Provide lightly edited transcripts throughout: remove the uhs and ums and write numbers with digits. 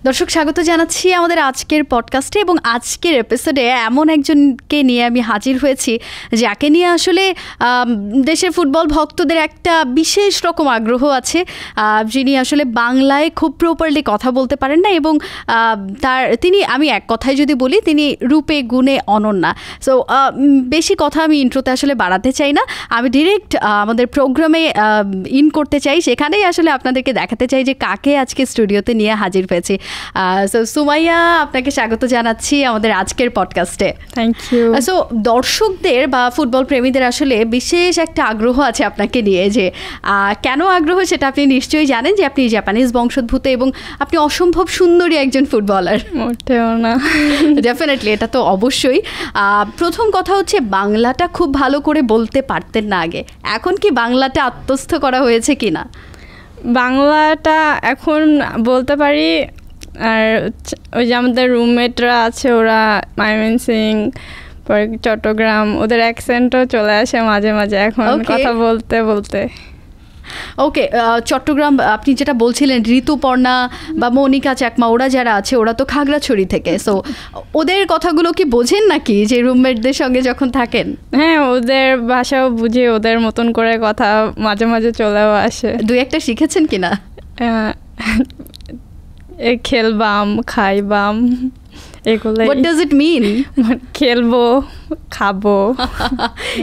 দর্শক স্বাগত জানাচ্ছি আমাদের আজকের পডকাস্টে এবং আজকের এপিসোডে এমন একজনকে নিয়ে আমি হাজির হয়েছি যাকে নিয়ে আসলে দেশের ফুটবল ভক্তদের একটা বিশেষ রকম আগ্রহ আছে, যিনি আসলে বাংলায় খুব প্রপারলি কথা বলতে পারেন না এবং তিনি আমি এক কথায় যদি বলি তিনি রূপে গুণে অনন্যা। সো বেশি কথা আমি ইন্ট্রোতে আসলে বাড়াতে চাই না, আমি ডিরেক্ট আমাদের প্রোগ্রামে ইন করতে চাই, সেখানেই আসলে আপনাদেরকে দেখাতে চাই যে কাকে আজকে স্টুডিওতে নিয়ে হাজির হয়েছি। সো সুমাইয়া, আপনাকে স্বাগত জানাচ্ছি আমাদের আজকের পডকাস্টে। Thank you. সো দর্শকদের বা ফুটবল প্রেমীদের আসলে বিশেষ একটা আগ্রহ আছে আপনাকে নিয়ে, যে কেন আগ্রহ সেটা আপনি নিশ্চয়ই জানেন যে আপনি জাপানিজ বংশোদ্ভূত এবং আপনি অসম্ভব সুন্দরী একজন ফুটবলার। মোটেও না। ডেফিনেটলি, এটা তো অবশ্যই। প্রথম কথা হচ্ছে বাংলাটা খুব ভালো করে বলতে পারতেন না আগে, এখন কি বাংলাটা আত্মস্থ করা হয়েছে কিনা? বাংলাটা এখন বলতে পারি, আর ওই যে আমাদের রুমমেটরা আছে ওরা ময়মনসিং, চট্টগ্রাম, ওদের অ্যাকসেন্টও চলে আসে মাঝে মাঝে এখন কথা বলতে বলতে। ওকে, চট্টগ্রাম আপনি যেটা বলছিলেন, ঋতুপর্ণা বা মনিকা চাকমা ওরা যারা আছে ওরা তো খাগড়াছড়ি থেকে, সো ওদের কথাগুলো কি বোঝেন নাকি যে রুমমেটদের সঙ্গে যখন থাকেন? হ্যাঁ, ওদের ভাষাও বুঝি, ওদের মতন করে কথা মাঝে মাঝে চলেও আসে। দুই একটা শিখেছেন কিনা? খেলবাম, খাইবাম, এগুলো। What does it mean? খেলবো, খাবো।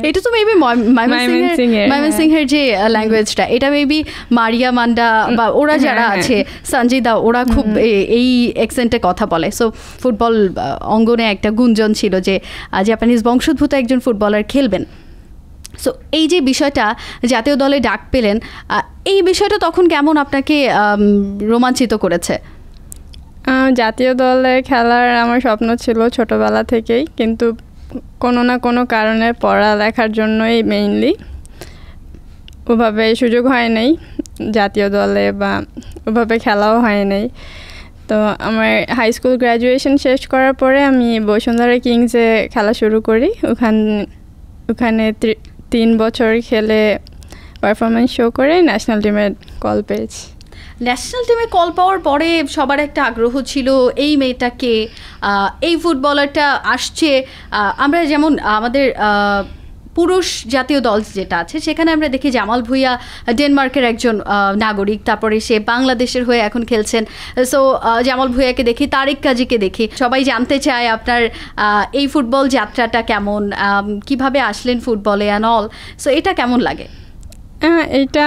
এটা তো মেবি ময়মনসিংহের যে ল্যাঙ্গুয়েজটা, এটা মেবি মারিয়া মান্ডা বা ওরা যারা আছে, সঞ্জিদা, ওরা খুব এই অ্যাকসেন্টে কথা বলে। সো ফুটবল অঙ্গনে একটা গুঞ্জন ছিল যে জাপানিজ বংশোদ্ভূত একজন ফুটবলার খেলবেন। সো এই যে বিষয়টা জাতীয় দলে ডাক পেলেন, এই বিষয়টা তখন কেমন আপনাকে রোমাঞ্চিত করেছে? জাতীয় দলে খেলার আমার স্বপ্ন ছিল ছোটবেলা থেকেই, কিন্তু কোনো না কোনো কারণে পড়ালেখার জন্যই মেইনলি ওভাবে সুযোগ হয় নাই জাতীয় দলে, বা ওভাবে খেলাও হয় নাই। তো আমার হাই স্কুল গ্র্যাজুয়েশন শেষ করার পরে আমি বসুন্ধরা কিংসে খেলা শুরু করি। ওখানে 3 বছর খেলে পারফরমেন্স শো করে ন্যাশনাল টিমের কল পেয়েছি। ন্যাশনাল টিমে কল পাওয়ার পরে সবার একটা আগ্রহ ছিল এই মেয়েটাকে, এই ফুটবলারটা আসছে। আমরা যেমন আমাদের পুরুষ জাতীয় দল যেটা আছে সেখানে আমরা দেখি জামাল ভুঁইয়া ডেনমার্কের একজন নাগরিক, তারপরে সে বাংলাদেশের হয়ে এখন খেলছেন। সো জামাল ভুঁইয়াকে দেখি, তারেক কাজীকে দেখি, সবাই জানতে চায় আপনার এই ফুটবল যাত্রাটা কেমন, কিভাবে আসলেন ফুটবলে অ্যান্ড অল। সো এটা কেমন লাগে? এটা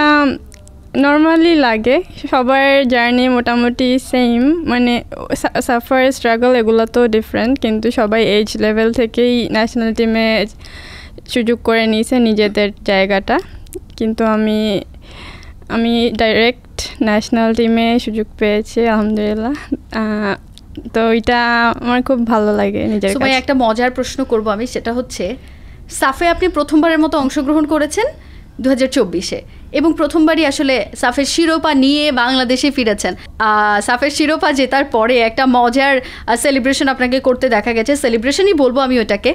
নর্মালি লাগে, সবার জার্নি মোটামুটি সেম, মানে সাফার স্ট্রাগল এগুলো তো ডিফারেন্ট, কিন্তু সবাই এজ লেভেল থেকেই ন্যাশনাল টিমে সুযোগ করে নিয়েছে নিজেদের জায়গাটা, কিন্তু আমি ডাইরেক্ট ন্যাশনাল টিমে সুযোগ পেয়েছি আলহামদুলিল্লাহ। তো এটা আমার খুব ভালো লাগে নিজের কাছে। একটা মজার প্রশ্ন করব আমি, সেটা হচ্ছে সাফে আপনি প্রথমবারের মতো অংশগ্রহণ করেছেন 2024-এ এবং প্রথমবারই আসলে সাফের শিরোপা নিয়ে বাংলাদেশে ফিরেছেন। সাফের শিরোপা জেতার পরে একটা মজার সেলিব্রেশন আপনাকে করতে দেখা গেছে, সেলিব্রেশনই বলবো আমি ওটাকে,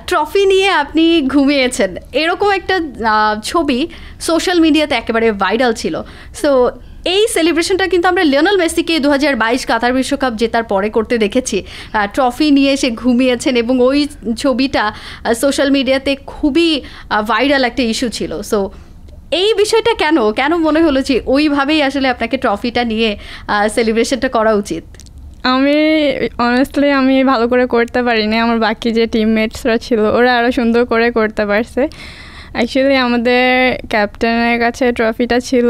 ট্রফি নিয়ে আপনি ঘুমিয়েছেন, এরকম একটা ছবি সোশ্যাল মিডিয়াতে একেবারে ভাইরাল ছিল। সো এই সেলিব্রেশনটা কিন্তু আমরা লিওনেল মেসিকে 2022 কাতার বিশ্বকাপ জেতার পরে করতে দেখেছি, ট্রফি নিয়ে এসে ঘুমিয়েছেন এবং ওই ছবিটা সোশ্যাল মিডিয়াতে খুবই ভাইরাল একটা ইস্যু ছিল। সো এই বিষয়টা কেন মনে হলো যে ওইভাবেই আসলে আপনাকে ট্রফিটা নিয়ে সেলিব্রেশনটা করা উচিত? অনেস্টলি আমি ভালো করে করতে পারিনি, আমার বাকি যে টিমমেটসরা ছিল ওরা আরও সুন্দর করে করতে পারছে। অ্যাকচুয়ালি আমাদের ক্যাপ্টেনের কাছে ট্রফিটা ছিল,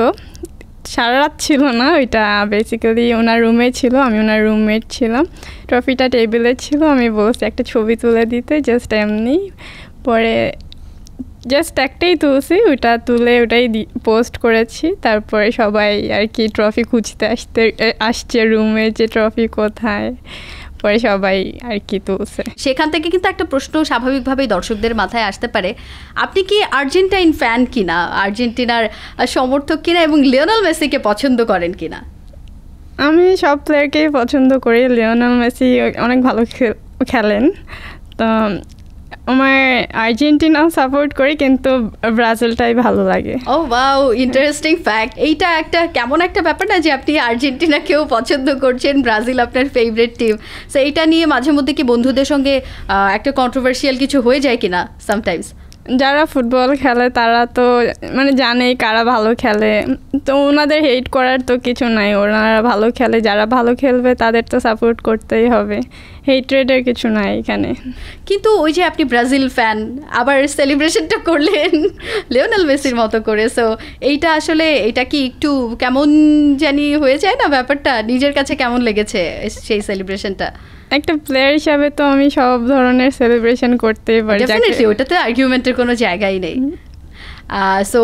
সারা রাত ছিল না, ওইটা বেসিক্যালি ওনার রুমে ছিল, আমি ওনার রুমমেট ছিলাম। ট্রফিটা টেবিলে ছিল, আমি বলছি একটা ছবি তুলে দিতে, জাস্ট এমনি। পরে জাস্ট একটাই তুলছি, ওইটা তুলে ওটাই পোস্ট করেছি। তারপরে সবাই আর কি ট্রফি খুঁজতে আসছে রুমে, যে ট্রফি কোথায়, পরে সবাই আর কি তুলছে। সেখান থেকে কিন্তু একটা প্রশ্ন স্বাভাবিকভাবেই দর্শকদের মাথায় আসতে পারে, আপনি কি আর্জেন্টাইন ফ্যান কিনা, আর্জেন্টিনার সমর্থক কিনা এবং লিওনেল মেসিকে পছন্দ করেন কিনা? আমি সব প্লেয়ারকেই পছন্দ করি, লিওনেল মেসি অনেক ভালো খেলেন, তো আমার আর্জেন্টিনা সাপোর্ট করি, কিন্তু ব্রাজিলটাই ভালো লাগে। ও ওয়াও, ইন্টারেস্টিং ফ্যাক্ট। এইটা একটা কেমন একটা ব্যাপার না যে আপনি আর্জেন্টিনাকেও পছন্দ করছেন, ব্রাজিল আপনার ফেভারিট টিম। সো এইটা নিয়ে মাঝে মধ্যে কি বন্ধুদের সঙ্গে একটা কন্ট্রোভার্সিয়াল কিছু হয়ে যায় কিনা সামটাইমস? যারা ফুটবল খেলে তারা তো মানে জানেই কারা ভালো খেলে, তো ওনাদের হেট করার তো কিছু নাই, ওনারা ভালো খেলে, যারা ভালো খেলবে তাদের তো সাপোর্ট করতেই হবে, হেট্রেডের কিছু নাই এখানে। কিন্তু ওই যে আপনি ব্রাজিল ফ্যান, আবার সেলিব্রেশনটা করলেন লিওনেল মেসির মতো করে, সো এইটা আসলে এটা কি একটু কেমন জানি হয়ে যায় না ব্যাপারটা? নিজের কাছে কেমন লেগেছে সেই সেলিব্রেশনটা? একটা প্লেয়ার হিসাবে তো আমি সব ধরনের সেলিব্রেশন করতেই পারি, ডেফিনেটলি, ওটাতে আর্গুমেন্টের কোনো জায়গাই নেই। সো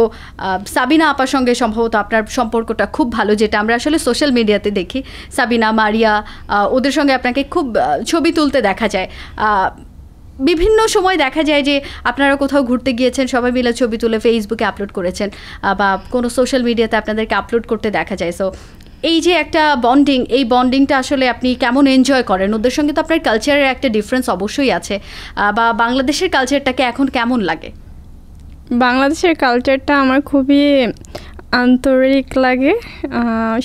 সাবিনা আপার সঙ্গে সম্ভবত আপনার সম্পর্কটা খুব ভালো, যেটা আমরা আসলে সোশ্যাল মিডিয়াতে দেখি। সাবিনা, মারিয়া, ওদের সঙ্গে আপনাকে খুব ছবি তুলতে দেখা যায়। বিভিন্ন সময় দেখা যায় যে আপনারা কোথাও ঘুরতে গিয়েছেন, সবাই মিলে ছবি তুলে ফেসবুকে আপলোড করেছেন, বা কোনো সোশ্যাল মিডিয়াতে আপনাদেরকে আপলোড করতে দেখা যায়। সো এই যে একটা বন্ডিং, এই বন্ডিংটা আসলে আপনি কেমন এনজয় করেন? ওদের সঙ্গে তো আপনার কালচারের একটা ডিফারেন্স অবশ্যই আছে, বা বাংলাদেশের কালচারটাকে এখন কেমন লাগে? বাংলাদেশের কালচারটা আমার খুবই আন্তরিক লাগে,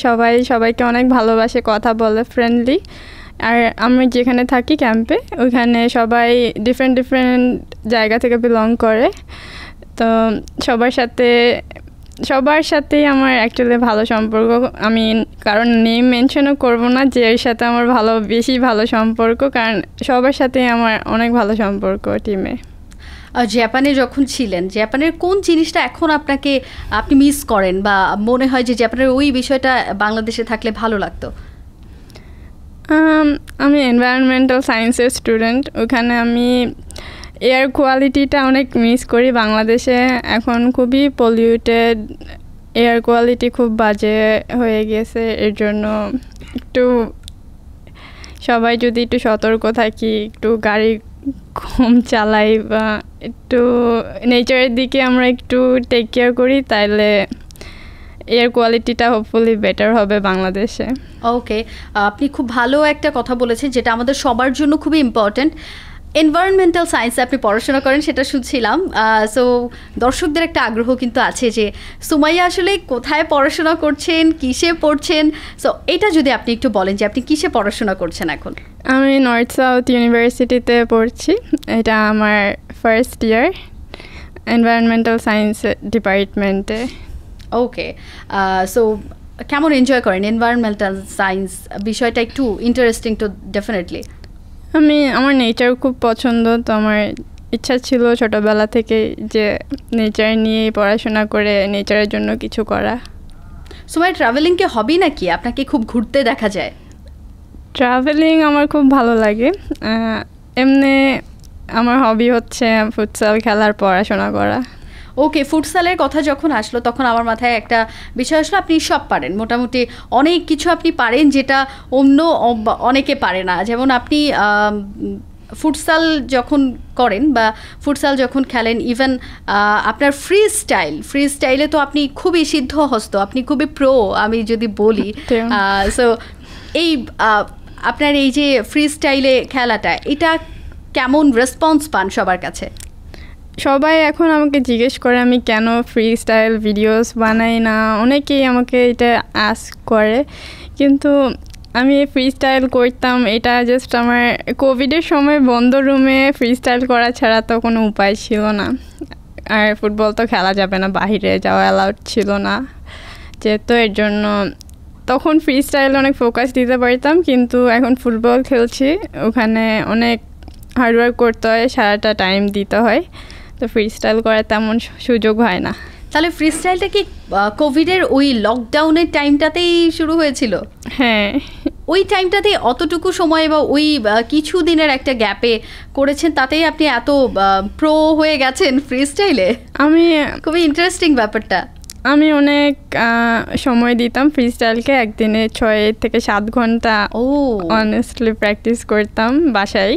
সবাই সবাইকে অনেক ভালোবাসে, কথা বলে, ফ্রেন্ডলি। আর আমি যেখানে থাকি ক্যাম্পে, ওইখানে সবাই ডিফারেন্ট জায়গা থেকে বিলং করে, তো সবার সাথেই আমার অ্যাকচুয়ালি ভালো সম্পর্ক। আমি কারণ নেম মেনশনও করবো না যে এর সাথে আমার বেশি ভালো সম্পর্ক, কারণ সবার সাথেই আমার অনেক ভালো সম্পর্ক টিমে। জাপানে যখন ছিলেন, জাপানের কোন জিনিসটা এখন আপনি মিস করেন, বা মনে হয় যে জাপানের ওই বিষয়টা বাংলাদেশে থাকলে ভালো লাগতো? আমি এনভায়রনমেন্টাল সায়েন্সের স্টুডেন্ট, ওখানে আমি এয়ার কোয়ালিটিটা অনেক মিস করি। বাংলাদেশে এখন খুবই পলিউটেড, এয়ার কোয়ালিটি খুব বাজে হয়ে গেছে, এর জন্য একটু সবাই যদি একটু সতর্ক থাকি, একটু গাড়ি কম চালাই, বা একটু নেচারের দিকে আমরা একটু টেক কেয়ার করি, তাইলে এয়ার কোয়ালিটিটা হোপফুলি বেটার হবে বাংলাদেশে। ওকে, আপনি খুব ভালো একটা কথা বলেছেন, যেটা আমাদের সবার জন্য খুবই ইম্পর্ট্যান্ট। এনভায়রনমেন্টাল সায়েন্সে আপনি পড়াশোনা করেন, সেটা শুনছিলাম। সো দর্শকদের একটা আগ্রহ কিন্তু আছে যে সুমাইয়া আসলে কোথায় পড়াশোনা করছেন, কিসে পড়ছেন। সো এটা যদি আপনি একটু বলেন যে আপনি কিসে পড়াশোনা করছেন এখন? আমি নর্থ সাউথ ইউনিভার্সিটিতে পড়ছি, এটা আমার ফার্স্ট ইয়ার, এনভায়রনমেন্টাল সায়েন্স ডিপার্টমেন্টে। ওকে, সো কেমন এনজয় করেন এনভায়রনমেন্টাল সায়েন্স বিষয়টা? একটু ইন্টারেস্টিং তো ডেফিনেটলি। আমার নেচার খুব পছন্দ, তো আমার ইচ্ছা ছিল ছোটোবেলা থেকে যে নেচার নিয়ে পড়াশোনা করে নেচারের জন্য কিছু করা। সুমাইয়া, ট্রাভেলিংকে হবি নাকি? আপনাকে খুব ঘুরতে দেখা যায়। ট্রাভেলিং আমার খুব ভালো লাগে, এমনি আমার হবি হচ্ছে ফুটসাল খেলার, পড়াশোনা করা। ওকে, ফুটসালের কথা যখন আসলো তখন আমার মাথায় একটা বিষয় আসলো, আপনি সব পারেন মোটামুটি, অনেক কিছু আপনি পারেন যেটা অন্য অনেকে পারে না। যেমন আপনি ফুটসাল যখন করেন বা ফুটসাল যখন খেলেন, ইভেন আপনার ফ্রি স্টাইলে তো আপনি খুবই সিদ্ধহস্ত, আপনি খুবই প্রো আমি যদি বলি। সো এই আপনার এই যে ফ্রি স্টাইলে খেলাটা, এটা কেমন রেসপন্স পান সবার কাছে? সবাই এখন আমাকে জিজ্ঞেস করে আমি কেন ফ্রি স্টাইল ভিডিওস বানাই না, অনেকেই আমাকে এটা আস্ক করে। কিন্তু আমি ফ্রি স্টাইল করতাম, এটা জাস্ট আমার কোভিডের সময় বন্ধ রুমে ফ্রি স্টাইল করা ছাড়া তো কোনো উপায় ছিল না। আর ফুটবল তো খেলা যাবে না, বাহিরে যাওয়া অ্যালাউড ছিল না যেহেতু, এর জন্য তখন ফ্রি স্টাইল অনেক ফোকাস দিতে পারতাম। কিন্তু এখন ফুটবল খেলছি, ওখানে অনেক হার্ডওয়ার্ক করতে হয়, সারাটা টাইম দিতে হয়, তো ফ্রি স্টাইল করার তেমন সুযোগ হয় না। তাহলে ফ্রি স্টাইলটা কি কোভিডের ওই লকডাউনের টাইমটাতেই শুরু হয়েছিল? হ্যাঁ, ওই টাইমটাতে অতটুকু সময় বা ওই কিছু দিনের একটা গ্যাপে করেছেন, তাতেই আপনি এত প্রো হয়ে গেছেন ফ্রি স্টাইলে? আমি খুবই ইন্টারেস্টিং ব্যাপারটা। আমি অনেক সময় দিতাম ফ্রি স্টাইলকে, একদিনে 6 থেকে 7 ঘন্টা অনেস্টলি প্র্যাকটিস করতাম বাসায়।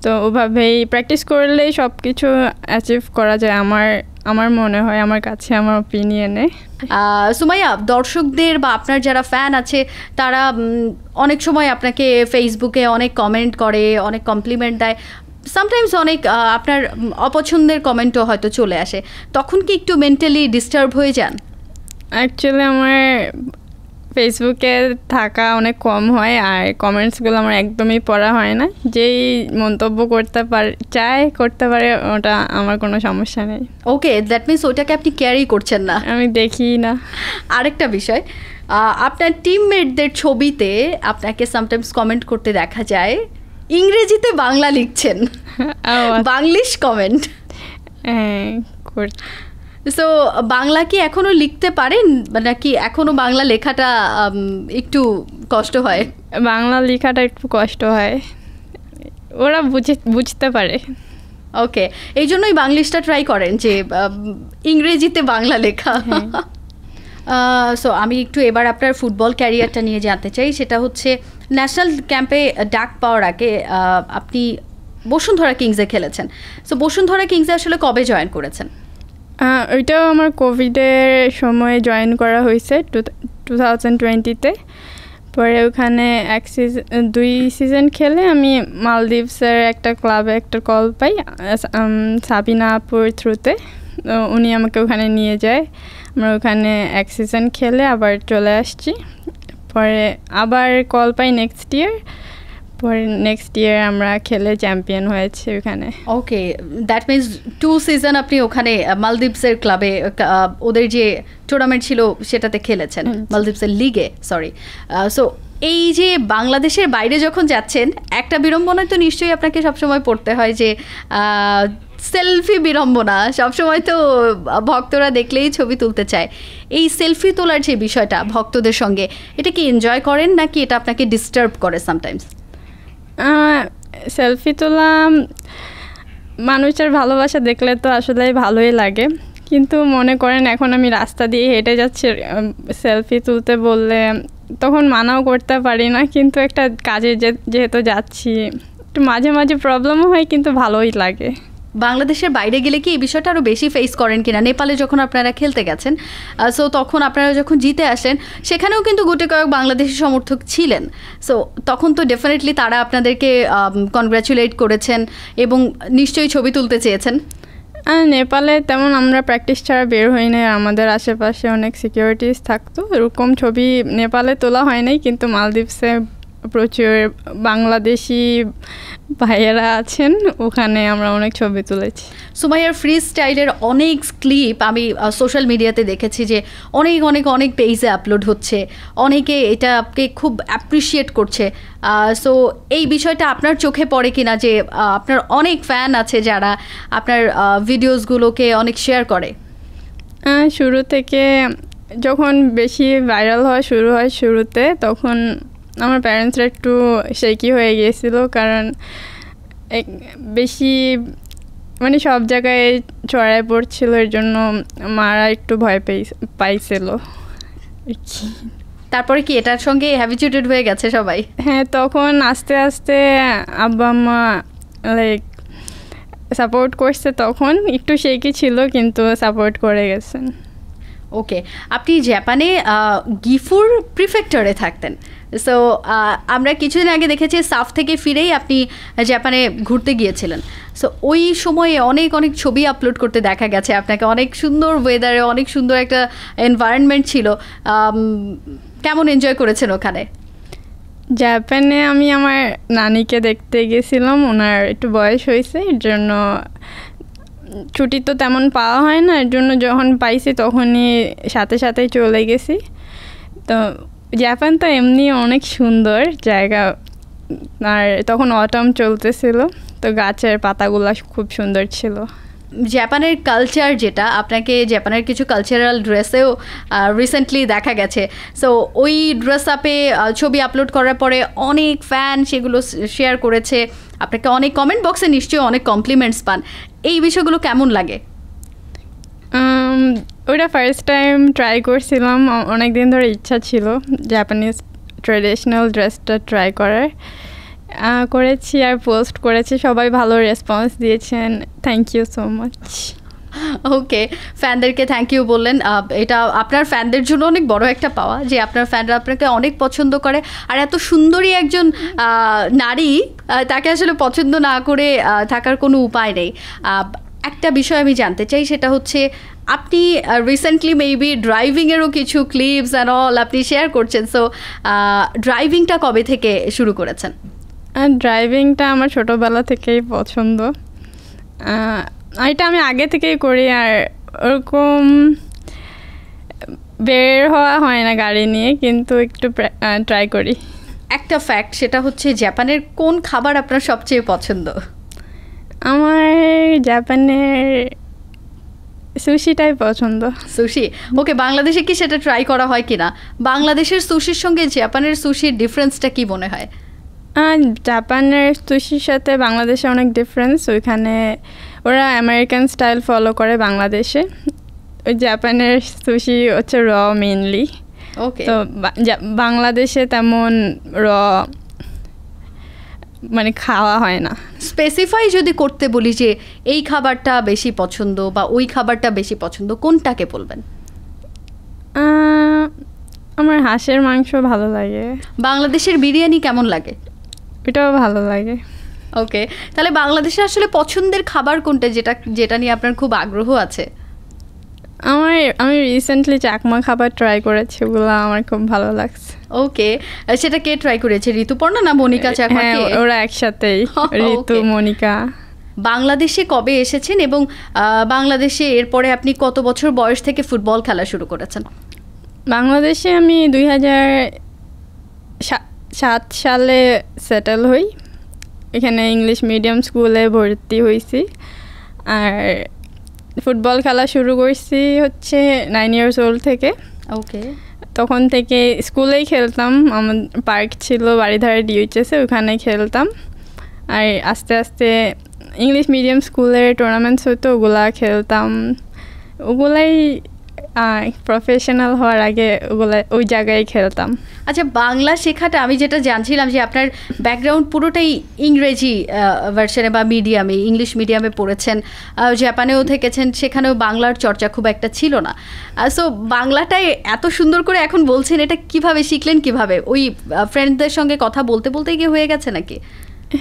তো ওভাবেই প্র্যাকটিস করলেই সব কিছু অ্যাচিভ করা যায় আমার মনে হয়, আমার কাছে, আমার ওপিনিয়নে। সুমাইয়া, দর্শকদের বা আপনার যারা ফ্যান আছে তারা অনেক সময় আপনাকে ফেসবুকে অনেক কমেন্ট করে, অনেক কমপ্লিমেন্ট দেয়। সামটাইমস অনেক আপনার অপছন্দের কমেন্টও হয়তো চলে আসে, তখন কি একটু মেন্টালি ডিস্টার্ব হয়ে যান? অ্যাকচুয়ালি আমার ফেসবুকে থাকা অনেক কম হয়, আর কমেন্টসগুলো আমার একদমই পড়া হয় না। যেই মন্তব্য করতে পারে ওটা আমার কোনো সমস্যা নেই। ওকে, দ্যাট মিনস ওটাকে আপনি ক্যারি করছেন না। আমি দেখি না। আরেকটা বিষয়, আপনার টিমমেটদের ছবিতে আপনাকে সামটাইমস কমেন্ট করতে দেখা যায় ইংরেজিতে বাংলা লিখছেন, বাংলিশ কমেন্ট। সো বাংলা কি এখনো লিখতে পারেন, নাকি এখনো বাংলা লেখাটা একটু কষ্ট হয়? বাংলা লেখাটা একটু কষ্ট হয়, ওরা বুঝতে পারে। ওকে, এই জন্যই বাংলিশটা ট্রাই করেন যে ইংরেজিতে বাংলা লেখা। সো আমি একটু এবার আপনার ফুটবল ক্যারিয়ারটা নিয়ে জানতে চাই। সেটা হচ্ছে ন্যাশনাল ক্যাম্পে ডাক পাওয়ার আগে আপনি বসুন্ধরা কিংসে খেলেছেন। সো বসুন্ধরা কিংসে আসলে কবে জয়েন করেছেন? ওইটাও আমার কোভিডের সময় জয়েন করা হয়েছে 2020-তে। পরে ওখানে 2 সিজন খেলে আমি মালদ্বীপসের একটা ক্লাবে একটা কল পাই সাবিনা আপুর থ্রুতে। উনি আমাকে ওখানে নিয়ে যায়, আমরা ওখানে 1 সিজন খেলে আবার চলে আসছি। পরে আবার কল পাই নেক্সট ইয়ার, পরে নেক্সট ইয়ার আমরা খেলে চ্যাম্পিয়ন হয়েছে ওখানে। ওকে, দ্যাট মিনস 2 সিজন আপনি ওখানে মালদ্বীপসের ক্লাবে ওদের যে টুর্নামেন্ট ছিল সেটাতে খেলেছেন, মালদ্বীপসের লিগে, সরি। সো এই যে বাংলাদেশের বাইরে যখন যাচ্ছেন, একটা বিড়ম্বনা তো নিশ্চয়ই আপনাকে সবসময় পড়তে হয় যে সেলফি বিড়ম্বনা। সবসময় তো ভক্তরা দেখলেই ছবি তুলতে চায়। এই সেলফি তোলার যে বিষয়টা ভক্তদের সঙ্গে, এটা কি এনজয় করেন নাকি এটা আপনাকে ডিস্টার্ব করে সামটাইমস? সেলফি তোলা মানুষের ভালোবাসা দেখলে তো আসলে ভালোই লাগে, কিন্তু মনে করেন এখন আমি রাস্তা দিয়ে হেঁটে যাচ্ছি, সেলফি তুলতে বললে তখন মানাও করতে পারি না। কিন্তু একটা কাজে যেহেতু যাচ্ছি, একটু মাঝে মাঝে প্রবলেমও হয়, কিন্তু ভালোই লাগে। বাংলাদেশের বাইরে গেলে কি এই বিষয়টা আরও বেশি ফেস করেন কিনা? নেপালে যখন আপনারা খেলতে গেছেন, সো তখন আপনারা যখন জিতে আসেন, সেখানেও কিন্তু গোটে কয়েক বাংলাদেশি সমর্থক ছিলেন। সো তখন তো ডেফিনেটলি তারা আপনাদেরকে কনগ্র্যাচুলেট করেছেন এবং নিশ্চয়ই ছবি তুলতে চেয়েছেন। নেপালে তেমন আমরা প্র্যাকটিস ছাড়া বের হই নাই, আমাদের আশেপাশে অনেক সিকিউরিটিস থাকতো, এরকম ছবি নেপালে তোলা হয় নাই। কিন্তু মালদ্বীপসে প্রচুর বাংলাদেশি ভাইয়েরা আছেন, ওখানে আমরা অনেক ছবি তুলেছি। সুমাইয়ার ফ্রি স্টাইলের অনেক ক্লিপ আমি সোশ্যাল মিডিয়াতে দেখেছি যে অনেক অনেক অনেক পেজে আপলোড হচ্ছে, অনেকে এটাকে খুব অ্যাপ্রিসিয়েট করছে। সো এই বিষয়টা আপনার চোখে পড়ে কিনা যে আপনার অনেক ফ্যান আছে যারা আপনার ভিডিওসগুলোকে অনেক শেয়ার করে? শুরু থেকে যখন বেশি ভাইরাল হওয়া শুরু হয় শুরুতে, তখন আমার প্যারেন্টসরা একটু শেকি হয়ে গিয়েছিল, কারণ বেশি মানে সব জায়গায় ছড়ায় পড়ছিল, এর জন্য মারা একটু ভয় পাইছিল। তারপরে কি এটার সঙ্গে হ্যাবিচুয়েটেড হয়ে গেছে সবাই? হ্যাঁ, তখন আস্তে আস্তে আব্বা আম্মা লাইক সাপোর্ট করছে, তখন একটু শেকি ছিল কিন্তু সাপোর্ট করে গেছেন। ওকে, আপনি জাপানে গিফুর প্রিফেক্টরে থাকতেন। সো আমরা কিছুদিন আগে দেখেছি সাফ থেকে ফিরেই আপনি জাপানে ঘুরতে গিয়েছিলেন। সো ওই সময়ে অনেক অনেক ছবি আপলোড করতে দেখা গেছে আপনাকে, অনেক সুন্দর ওয়েদারে, অনেক সুন্দর একটা এনভায়রনমেন্ট ছিল। কেমন এনজয় করেছেন ওখানে? জাপানে আমি আমার নানিকে দেখতে গেছিলাম, ওনার একটু বয়স হয়েছে, এর জন্য ছুটি তো তেমন পাওয়া হয় না, এর জন্য যখন পাইছি তখনই সাথে সাথেই চলে গেছি। তো জাপান তো এমনি অনেক সুন্দর জায়গা, আর তখন অটাম চলতেছিল, তো গাছের পাতাগুলো খুব সুন্দর ছিল। জাপানের কালচার যেটা, আপনাকে জাপানের কিছু কালচারাল ড্রেসেও রিসেন্টলি দেখা গেছে। সো ওই ড্রেস আপে ছবি আপলোড করার পরে অনেক ফ্যান সেগুলো শেয়ার করেছে, আপনাকে অনেক কমেন্ট বক্সে নিশ্চয়ই অনেক কমপ্লিমেন্টস পান। এই বিষয়গুলো কেমন লাগে? ওইটা ফার্স্ট টাইম ট্রাই করছিলাম, অনেক দিন ধরে ইচ্ছা ছিল জাপানিজ ট্রেডিশনাল ড্রেসটা ট্রাই করার, করেছি আর পোস্ট করেছি, সবাই ভালো রেসপন্স দিয়েছেন, thank you so much. Okay, ফ্যানদেরকে থ্যাংক ইউ বললেন, এটা আপনার ফ্যানদের জন্য অনেক বড় একটা পাওয়া যে আপনার ফ্যানরা আপনাকে অনেক পছন্দ করে। আর এত সুন্দরী একজন নারী, তাকে আসলে পছন্দ না করে থাকার কোনো উপায় নেই। একটা বিষয় আমি জানতে চাই, সেটা হচ্ছে আপনি রিসেন্টলি মেবি ড্রাইভিংয়েরও কিছু ক্লিপস অ্যান্ড অল আপনি শেয়ার করছেন। সো ড্রাইভিংটা কবে থেকে শুরু করেছেন? ড্রাইভিংটা আমার ছোটোবেলা থেকেই পছন্দ, এটা আমি আগে থেকেই করি। আর ওরকম বের হওয়া হয় না গাড়ি নিয়ে, কিন্তু একটু ট্রাই করি। একটা ফ্যাক্ট, সেটা হচ্ছে জাপানের কোন খাবার আপনার সবচেয়ে পছন্দ? আমার জাপানের সুশিটাই পছন্দ। সুশি, ওকে। বাংলাদেশে কি সেটা ট্রাই করা হয় কিনা? বাংলাদেশের সুশির সঙ্গে জাপানের সুশির ডিফারেন্সটা কি মনে হয়? জাপানের সুশির সাথে বাংলাদেশে অনেক ডিফারেন্স। ওইখানে ওরা আমেরিকান স্টাইল ফলো করে, বাংলাদেশে ওই জাপানের সুশি হচ্ছে র মেইনলি। ওকে, তো বাংলাদেশে তেমন র মানে খাওয়া হয় না। স্পেসিফাই যদি করতে বলি যে এই খাবারটা বেশি পছন্দ বা ওই খাবারটা বেশি পছন্দ, কোনটাকে বলবেন? আমার হাঁসের মাংস ভালো লাগে। বাংলাদেশের বিরিয়ানি কেমন লাগে? এটাও ভালো লাগে। ওকে, তাহলে বাংলাদেশে আসলে পছন্দের খাবার কোনটা, যেটা নিয়ে আপনার খুব আগ্রহ আছে? আমি রিসেন্টলি চাকমা খাবার ট্রাই করেছি, ওগুলো আমার খুব ভালো লাগছে। ওকে, সেটা কে ট্রাই করেছে, ঋতুপর্ণা না মনিকা চাকমা? ওরা একসাথেই, ঋতু মনিকা। বাংলাদেশে কবে এসেছেন এবং বাংলাদেশে এরপরে আপনি কত বছর বয়স থেকে ফুটবল খেলা শুরু করেছেন? বাংলাদেশে আমি 2007 সালে সেটেল হই। এখানে ইংলিশ মিডিয়াম স্কুলে ভর্তি হয়েছি। আর ফুটবল খেলা শুরু করছি হচ্ছে 9 years old থেকে। ওকে, তখন থেকে স্কুলেই খেলতাম, আমার পার্ক ছিল বাড়িধারে ডিউচেসে, ওখানে খেলতাম। আর আস্তে আস্তে ইংলিশ মিডিয়াম স্কুলের টুর্নামেন্টস হতো, ওগুলা খেলতাম। ওগুলাই প্রফেশনাল হওয়ার আগে ওই জায়গায় খেলতাম। আচ্ছা, বাংলা শেখাটা, আমি যেটা জানছিলাম যে আপনার ব্যাকগ্রাউন্ড পুরোটাই ইংরেজি ভার্সনে বা মিডিয়ামে, ইংলিশ মিডিয়ামে পড়েছেন, জাপানেও থেকেছেন, সেখানেও বাংলার চর্চা খুব একটা ছিল না। সো বাংলাটাই এত সুন্দর করে এখন বলছেন, এটা কিভাবে শিখলেন, কিভাবে? ওই ফ্রেন্ডদের সঙ্গে কথা বলতে বলতে গিয়ে হয়ে গেছে নাকি?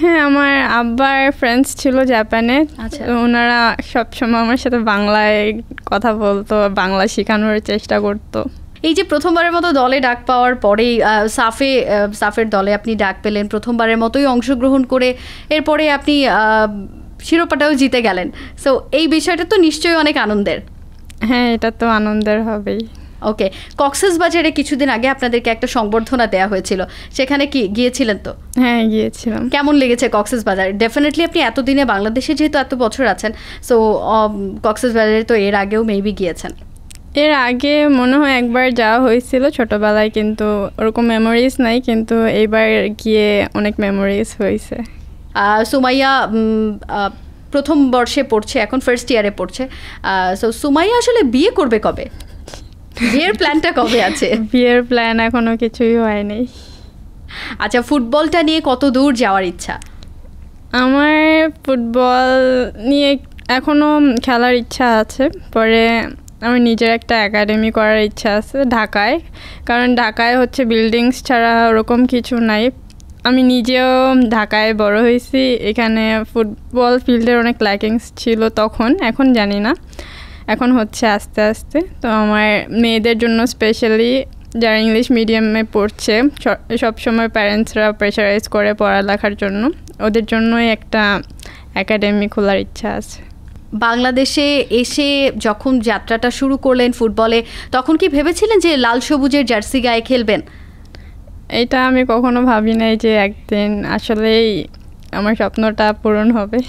হ্যাঁ, আমার আব্বার ফ্রেন্ডস ছিল জাপানে। আচ্ছা, ওনারা সবসময় আমার সাথে বাংলায় কথা বলতো, বাংলা শেখানোর চেষ্টা করতো। এই যে প্রথমবারের মতো দলে ডাক পাওয়ার পরেই সাফের দলে আপনি ডাক পেলেন, প্রথমবারের মতোই অংশগ্রহণ করে এরপরে আপনি শিরোপাটাও জিতে গেলেন। সো এই বিষয়টা তো নিশ্চয়ই অনেক আনন্দের। হ্যাঁ, এটা তো আনন্দের হবেই। ওকে, কক্সবাজারে কিছুদিন আগে আপনাদেরকে একটা সংবর্ধনা দেওয়া হয়েছিল, সেখানে কি গিয়েছিলেন? তো হ্যাঁ, গিয়েছিলাম। কেমন লেগেছে কক্সবাজার? ডেফিনেটলি আপনি এতদিনে বাংলাদেশে যেহেতু এত বছর আছেন, সো কক্সবাজারে তো এর আগেও মেবি গিয়েছেন। এর আগে মনে হয় একবার যাওয়া হয়েছিল ছোটবেলায়, কিন্তু ওরকম মেমোরিজ নাই, কিন্তু এইবার গিয়ে অনেক মেমোরিজ হয়েছে। সুমাইয়া প্রথম বর্ষে পড়ছে, এখন ফার্স্ট ইয়ারে পড়ছে। সো সুমাইয়া আসলে বিয়ে করবে কবে? বিয়ের প্ল্যানটা কবে আছে? বিয়ের প্ল্যান এখনো কিছুই হয়নি। আচ্ছা, ফুটবলটা নিয়ে কত দূর যাওয়ার ইচ্ছা? আমার ফুটবল নিয়ে এখনো খেলার ইচ্ছা আছে। পরে আমার নিজের একটা একাডেমি করার ইচ্ছা আছে ঢাকায়, কারণ ঢাকায় হচ্ছে বিল্ডিংস ছাড়া ওরকম কিছু নাই। আমি নিজেও ঢাকায় বড় হয়েছি, এখানে ফুটবল ফিল্ডের অনেক ল্যাকিংস ছিল তখন, এখন জানি না, এখন হচ্ছে আস্তে আস্তে। তো আমার মেয়েদের জন্য স্পেশালি যারা ইংলিশ মিডিয়ামে পড়ছে, সবসময় প্যারেন্টসরা প্রেশারাইজ করে পড়ালেখার জন্য, ওদের জন্যই একটা একাডেমি খোলার ইচ্ছা আছে। বাংলাদেশে এসে যখন যাত্রাটা শুরু করলেন ফুটবলে, তখন কি ভেবেছিলেন যে লাল সবুজের জার্সি গায়ে খেলবেন? এটা আমি কখনো ভাবি নাই যে একদিন আসলেই আমার স্বপ্নটা পূরণ হবে।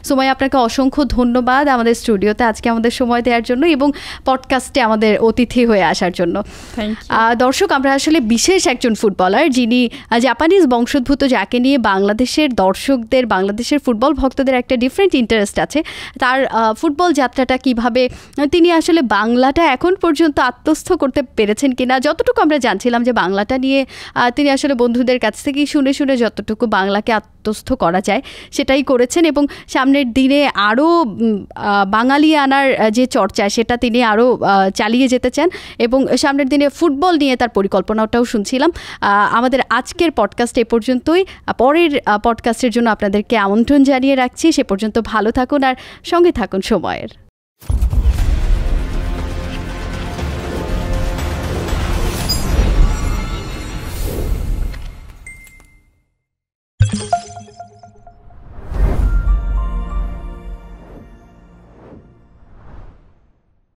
সুমাইয়া, আপনাকে অসংখ্য ধন্যবাদ আমাদের স্টুডিওতে আজকে আমাদের সময় দেওয়ার জন্য এবং পডকাস্টে আমাদের অতিথি হয়ে আসার জন্য। দর্শক, আমরা আসলে বিশেষ একজন ফুটবলার যিনি জাপানিজ বংশোদ্ভূত, যাকে নিয়ে বাংলাদেশের দর্শকদের, বাংলাদেশের ফুটবল ভক্তদের একটা ডিফারেন্ট ইন্টারেস্ট আছে। তার ফুটবল যাত্রাটা কিভাবে তিনি আসলে বাংলাটা এখন পর্যন্ত আত্মস্থ করতে পেরেছেন কিনা, যতটুকু আমরা জানছিলাম যে বাংলাটা নিয়ে তিনি আসলে বন্ধুদের কাছ থেকেই শুনে শুনে যতটুকু বাংলাকে আত্মস্থ করা যায় সেটাই করেছেন, এবং সামনের দিনে আরও বাঙালি আনার যে চর্চা সেটা তিনি আরও চালিয়ে যেতে চান, এবং সামনের দিনে ফুটবল নিয়ে তার পরিকল্পনাটাও শুনছিলাম। আমাদের আজকের পডকাস্ট এ পর্যন্তই। পরের পডকাস্টের জন্য আপনাদেরকে আমন্ত্রণ জানিয়ে রাখছি। সে পর্যন্ত ভালো থাকুন আর সঙ্গে থাকুন সময়ের।